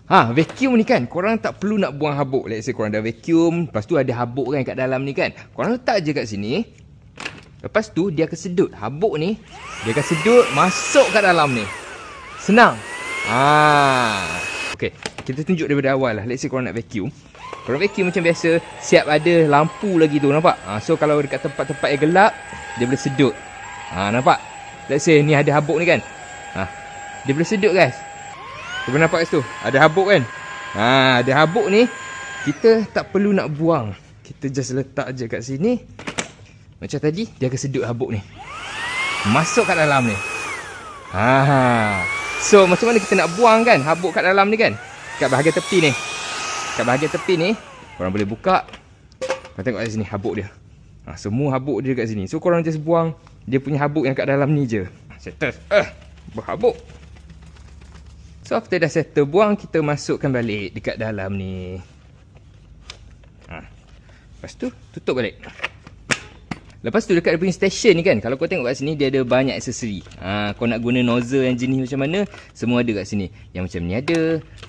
Vacuum ni kan, korang tak perlu nak buang habuk. Let's say korang dah vacuum, lepas tu ada habuk kan kat dalam ni kan. Korang letak je kat sini. Lepas tu dia akan sedut. Habuk ni, dia akan sedut masuk kat dalam ni. Senang. Okay, kita tunjuk daripada awal lah. Let's say korang nak vacuum. Korang vacuum macam biasa, siap ada lampu lagi tu, nampak? So kalau dekat tempat-tempat yang gelap, dia boleh sedut. Nampak? Let's say ni ada habuk ni kan. Dia boleh sedut guys. Korang nampak kat situ? Ada habuk kan? Ada habuk ni, kita tak perlu nak buang. Kita just letak je kat sini. Macam tadi, dia akan sedut habuk ni. Masuk kat dalam ni. So macam mana kita nak buang kan habuk kat dalam ni kan? Kat bahagian tepi ni. Kat bahagian tepi ni, korang boleh buka. Korang tengok kat sini habuk dia. Semua habuk dia kat sini. So korang just buang dia punya habuk yang kat dalam ni je. Settle. Berhabuk. So after dah settle buang, kita masukkan balik dekat dalam ni. Lepas tu tutup balik. Lepas tu dekat dia punya station ni kan, kalau kau tengok kat sini dia ada banyak aksesori. Kau nak guna nozzle yang jenis macam mana, semua ada kat sini. Yang macam ni ada,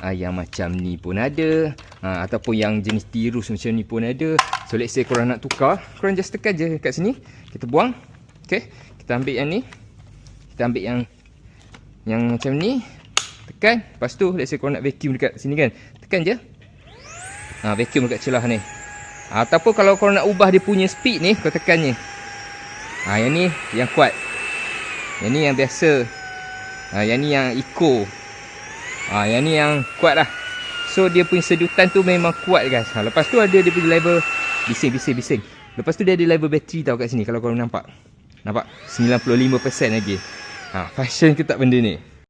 yang macam ni pun ada, ataupun yang jenis tirus macam ni pun ada. So let's say korang nak tukar, korang just tekan je kat sini. Kita buang. Okay, kita ambil yang ni. Kita ambil yang macam ni. Tekan. Lepas tu let's say korang nak vacuum dekat sini kan, tekan je. Vacuum dekat celah ni. Ataupun kalau korang nak ubah dia punya speed ni, kau tekan ni. Yang ni yang kuat. Yang ni yang biasa. Yang ni yang eco. Yang ni yang kuat lah. So dia punya sedutan tu memang kuat guys. Lepas tu ada dia punya level bising. Lepas tu dia ada level bateri tau kat sini. Kalau korang nampak. Nampak? 95% lagi. Function ke tak benda ni?